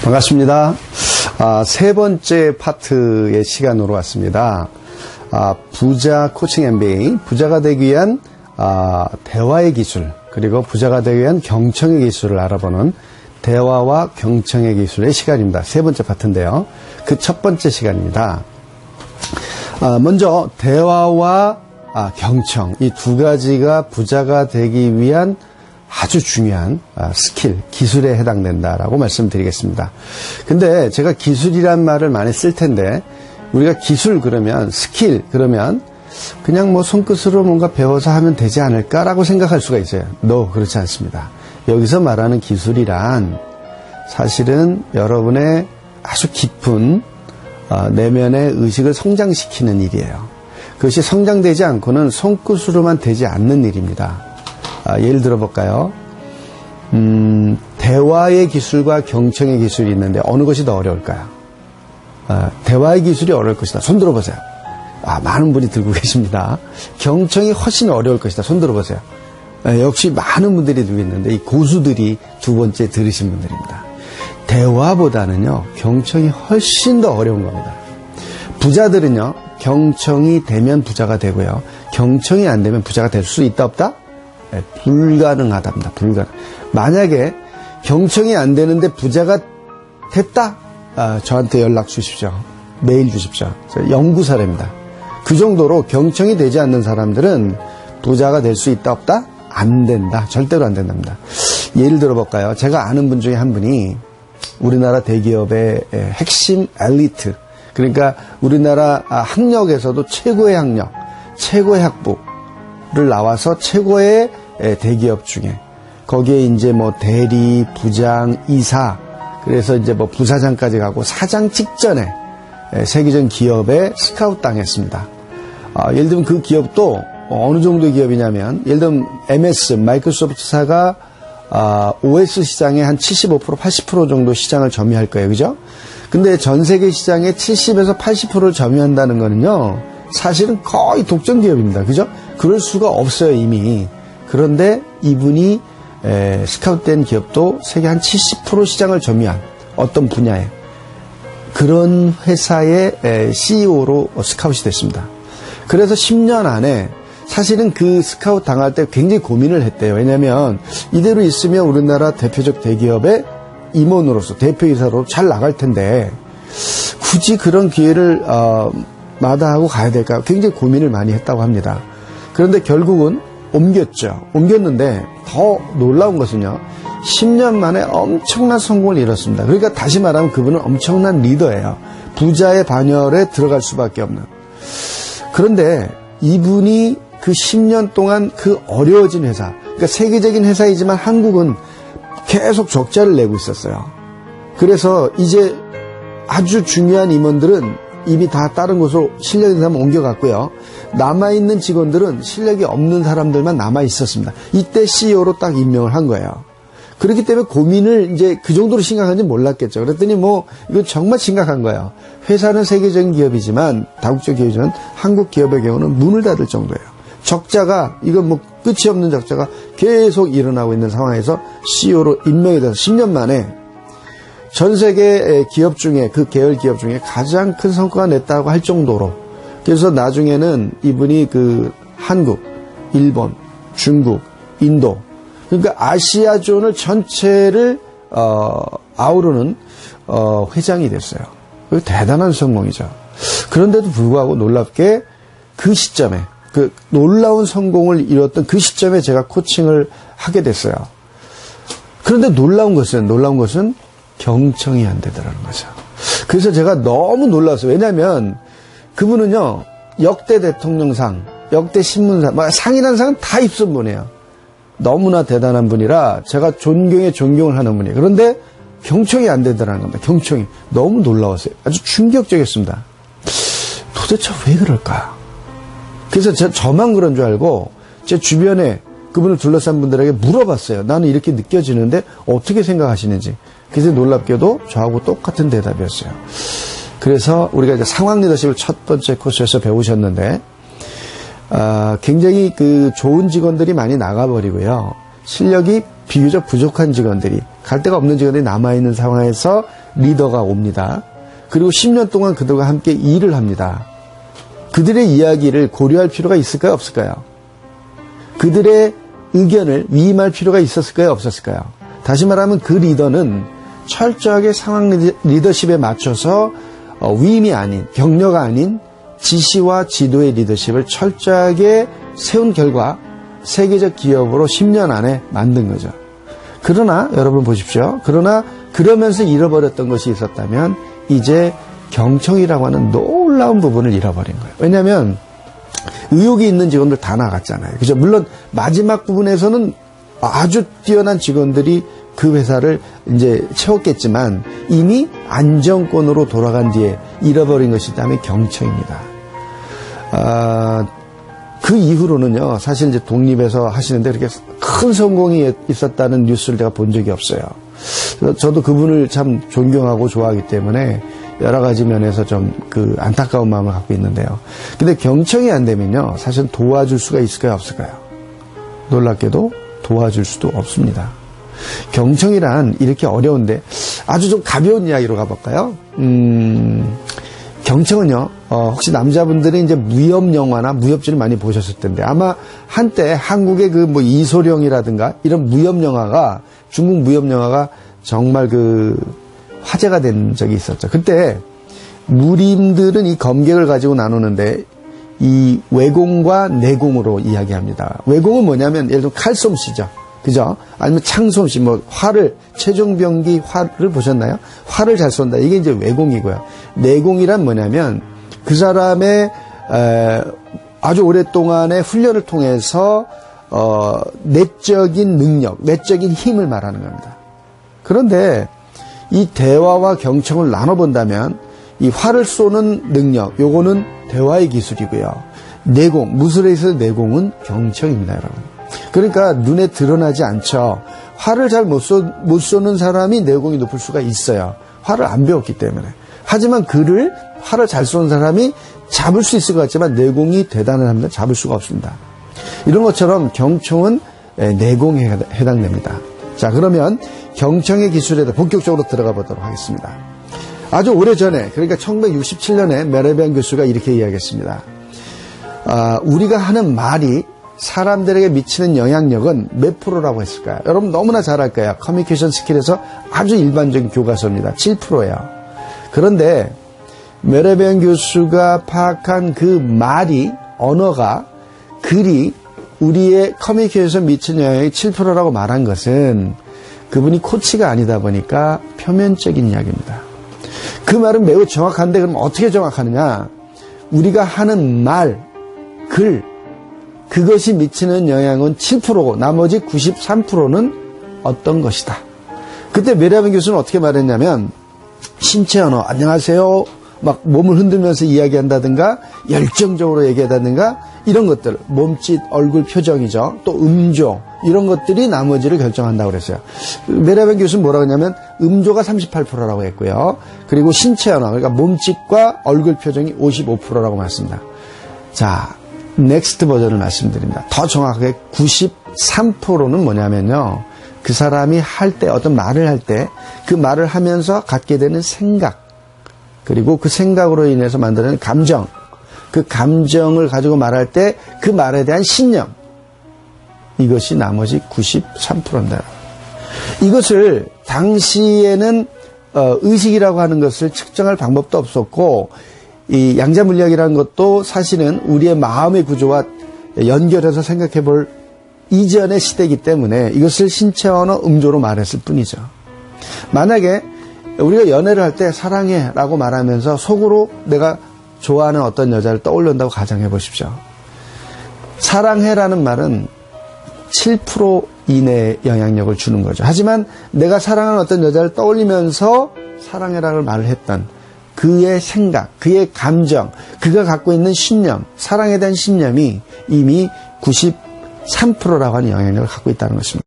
반갑습니다. 세 번째 파트의 시간으로 왔습니다. 부자 코칭 MBA, 부자가 되기 위한 대화의 기술, 그리고 부자가 되기 위한 경청의 기술을 알아보는 대화와 경청의 기술의 시간입니다. 세 번째 파트인데요. 그 첫 번째 시간입니다. 먼저 대화와 경청, 이 두 가지가 부자가 되기 위한 아주 중요한 스킬, 기술에 해당된다라고 말씀드리겠습니다. 근데 제가 기술이란 말을 많이 쓸 텐데, 우리가 기술 그러면, 스킬 그러면 그냥 뭐 손끝으로 뭔가 배워서 하면 되지 않을까라고 생각할 수가 있어요. 그렇지 않습니다. 여기서 말하는 기술이란 사실은 여러분의 아주 깊은 내면의 의식을 성장시키는 일이에요. 그것이 성장되지 않고는 손끝으로만 되지 않는 일입니다. 예를 들어볼까요? 대화의 기술과 경청의 기술이 있는데 어느 것이 더 어려울까요? 대화의 기술이 어려울 것이다. 손 들어보세요. 많은 분이 들고 계십니다. 경청이 훨씬 어려울 것이다. 손 들어보세요. 역시 많은 분들이 들고 있는데 이 고수들이 두 번째 들으신 분들입니다. 대화보다는요, 경청이 훨씬 더 어려운 겁니다. 부자들은요, 경청이 되면 부자가 되고요, 경청이 안 되면 부자가 될 수 있다 없다? 불가능하답니다. 만약에 경청이 안 되는데 부자가 됐다? 저한테 연락 주십시오. 메일 주십시오. 연구 사례입니다. 그 정도로 경청이 되지 않는 사람들은 부자가 될 수 있다 없다? 안 된다. 절대로 안 된답니다. 예를 들어볼까요? 제가 아는 분 중에 한 분이 우리나라 대기업의 핵심 엘리트, 그러니까 우리나라 학력에서도 최고의 학력, 최고의 학부를 나와서 최고의 대기업 중에, 거기에 이제 뭐 대리, 부장, 이사, 그래서 이제 뭐 부사장까지 가고 사장 직전에 세계적인 기업에 스카우트 당했습니다. 예를 들면 그 기업도 어느 정도의 기업이냐면, 예를 들면 MS, 마이크로소프트사가 OS 시장의 한 75%, 80% 정도 시장을 점유할 거예요. 그죠? 근데 전 세계 시장의 70에서 80%를 점유한다는 거는요, 사실은 거의 독점 기업입니다. 그죠? 그럴 수가 없어요, 이미. 그런데 이분이 스카우트된 기업도 세계 한 70% 시장을 점유한 어떤 분야에, 그런 회사의 CEO로 스카웃이 됐습니다. 그래서 10년 안에 사실은 그 스카우트 당할 때 굉장히 고민을 했대요. 왜냐하면 이대로 있으면 우리나라 대표적 대기업의 임원으로서, 대표이사로 잘 나갈 텐데 굳이 그런 기회를 마다하고 가야 될까, 굉장히 고민을 많이 했다고 합니다. 그런데 결국은 옮겼는데 더 놀라운 것은요, 10년 만에 엄청난 성공을 이뤘습니다. 그러니까 다시 말하면 그분은 엄청난 리더예요. 부자의 반열에 들어갈 수밖에 없는. 그런데 이분이 그 10년 동안 그 어려워진 회사, 그러니까 세계적인 회사이지만 한국은 계속 적자를 내고 있었어요. 그래서 이제 아주 중요한 임원들은 이미 다 다른 곳으로 실력 있는 사람 옮겨갔고요, 남아있는 직원들은 실력이 없는 사람들만 남아있었습니다. 이때 CEO로 딱 임명을 한 거예요. 그렇기 때문에 고민을 이제 그 정도로 심각한지 몰랐겠죠. 그랬더니 이건 정말 심각한 거예요. 회사는 세계적인 기업이지만, 다국적 기업이지만 한국 기업의 경우는 문을 닫을 정도예요. 적자가, 이건 끝이 없는 적자가 계속 일어나고 있는 상황에서 CEO로 임명이 돼서 10년 만에 전 세계 기업 중에, 그 계열 기업 중에 가장 큰 성과가 냈다고 할 정도로, 그래서 나중에는 이분이 한국, 일본, 중국, 인도, 그러니까 아시아존을 전체를 아우르는 회장이 됐어요. 대단한 성공이죠. 그런데도 불구하고 놀랍게 그 시점에, 그 놀라운 성공을 이뤘던 그 시점에 제가 코칭을 하게 됐어요. 그런데 놀라운 것은 경청이 안 되더라는 거죠. 그래서 제가 너무 놀랐어요. 왜냐하면 그분은요, 역대 대통령상, 역대 신문상, 상이라는 상은 다 입선 분이에요. 너무나 대단한 분이라 제가 존경을 하는 분이에요. 그런데 경청이 안 되더라는 겁니다. 경청이. 너무 놀라웠어요. 아주 충격적이었습니다. 도대체 왜 그럴까? 그래서 저만 그런 줄 알고 제 주변에 그분을 둘러싼 분들에게 물어봤어요. 나는 이렇게 느껴지는데 어떻게 생각하시는지. 그래서 놀랍게도 저하고 똑같은 대답이었어요. 그래서 우리가 이제 상황 리더십을 첫 번째 코스에서 배우셨는데, 굉장히 좋은 직원들이 많이 나가버리고요, 실력이 비교적 부족한 직원들이, 갈 데가 없는 직원들이 남아있는 상황에서 리더가 옵니다. 그리고 10년 동안 그들과 함께 일을 합니다. 그들의 이야기를 고려할 필요가 있을까요? 없을까요? 그들의 의견을 위임할 필요가 있었을까요? 없었을까요? 다시 말하면 그 리더는 철저하게 상황 리더십에 맞춰서 위임이 아닌, 격려가 아닌 지시와 지도의 리더십을 철저하게 세운 결과 세계적 기업으로 10년 안에 만든 거죠. 그러나 여러분 보십시오. 그러나 그러면서 잃어버렸던 것이 있었다면 이제 경청이라고 하는 놀라운 부분을 잃어버린 거예요. 왜냐하면 의욕이 있는 직원들 다 나갔잖아요. 그죠? 물론 마지막 부분에서는 아주 뛰어난 직원들이 그 회사를 이제 채웠겠지만 이미 안정권으로 돌아간 뒤에 잃어버린 것이 있다면 경청입니다. 그 이후로는요, 사실 이제 독립해서 하시는데 그렇게 큰 성공이 있었다는 뉴스를 제가 본 적이 없어요. 저도 그분을 참 존경하고 좋아하기 때문에 여러 가지 면에서 좀 그 안타까운 마음을 갖고 있는데요. 근데 경청이 안 되면요, 사실 도와줄 수가 있을까요, 없을까요? 놀랍게도 도와줄 수도 없습니다. 경청이란 이렇게 어려운데 아주 좀 가벼운 이야기로 가볼까요? 경청은요, 혹시 남자분들이 이제 무협 영화나 무협지를 많이 보셨을 텐데 아마 한때 한국의 그 뭐 이소룡이라든가 이런 무협 영화가, 중국 무협 영화가 정말 그 화제가 된 적이 있었죠. 그때 무림들은 이 검객을 가지고 나누는데 이 외공과 내공으로 이야기합니다. 외공은 뭐냐면 예를 들어 칼솜씨죠. 그죠? 아니면 창솜씨, 뭐 활을, 최종병기 활을 보셨나요? 활을 잘 쏜다. 이게 이제 외공이고요. 내공이란 뭐냐면 그 사람의 아주 오랫동안의 훈련을 통해서 내적인 능력, 내적인 힘을 말하는 겁니다. 그런데 이 대화와 경청을 나눠본다면 이 활을 쏘는 능력, 요거는 대화의 기술이고요. 내공, 무술에 있어서 내공은 경청입니다, 여러분. 그러니까 눈에 드러나지 않죠. 활을 잘 못 쏘는 사람이 내공이 높을 수가 있어요. 활을 안 배웠기 때문에. 하지만 활을 잘 쏘는 사람이 잡을 수 있을 것 같지만 내공이 대단한 사람은 잡을 수가 없습니다. 이런 것처럼 경청은 내공에 해당됩니다. 자, 그러면 경청의 기술에 대해 본격적으로 들어가 보도록 하겠습니다. 아주 오래전에, 그러니까 1967년에 메르비안 교수가 이렇게 이야기했습니다. 우리가 하는 말이 사람들에게 미치는 영향력은 몇 프로라고 했을까요? 여러분 너무나 잘 알 거예요. 커뮤니케이션 스킬에서 아주 일반적인 교과서입니다. 7%예요. 그런데 메르비안 교수가 파악한 그 말이, 언어가, 글이 우리의 커뮤니케이션에 미치는 영향이 7%라고 말한 것은 그분이 코치가 아니다 보니까 표면적인 이야기입니다. 그 말은 매우 정확한데 그럼 어떻게 정확하느냐? 우리가 하는 말, 글, 그것이 미치는 영향은 7%고 나머지 93%는 어떤 것이다. 그때 메르비안 교수는 어떻게 말했냐면 신체 언어, 안녕하세요, 막 몸을 흔들면서 이야기한다든가 열정적으로 얘기한다든가 이런 것들, 몸짓, 얼굴 표정이죠. 또 음조, 이런 것들이 나머지를 결정한다고 그랬어요. 메르비안 교수는 뭐라고 했냐면 음조가 38%라고 했고요. 그리고 신체 언어, 그러니까 몸짓과 얼굴 표정이 55%라고 말했습니다. 자, 넥스트 버전을 말씀드립니다. 더 정확하게 93%는 뭐냐면요, 그 사람이 할 때, 어떤 말을 할 때 그 말을 하면서 갖게 되는 생각, 그리고 그 생각으로 인해서 만드는 감정, 그 감정을 가지고 말할 때 그 말에 대한 신념, 이것이 나머지 93%입니다. 이것을 당시에는 의식이라고 하는 것을 측정할 방법도 없었고, 이 양자물리학이라는 것도 사실은 우리의 마음의 구조와 연결해서 생각해 볼 이전의 시대이기 때문에 이것을 신체 언어, 음조로 말했을 뿐이죠. 만약에 우리가 연애를 할 때 사랑해 라고 말하면서 속으로 내가 좋아하는 어떤 여자를 떠올린다고 가정해 보십시오. 사랑해라는 말은 7% 이내의 영향력을 주는 거죠. 하지만 내가 사랑하는 어떤 여자를 떠올리면서 사랑해라고 말을 했던 그의 생각, 그의 감정, 그가 갖고 있는 신념, 사랑에 대한 신념이 이미 93%라고 하는 영향력을 갖고 있다는 것입니다.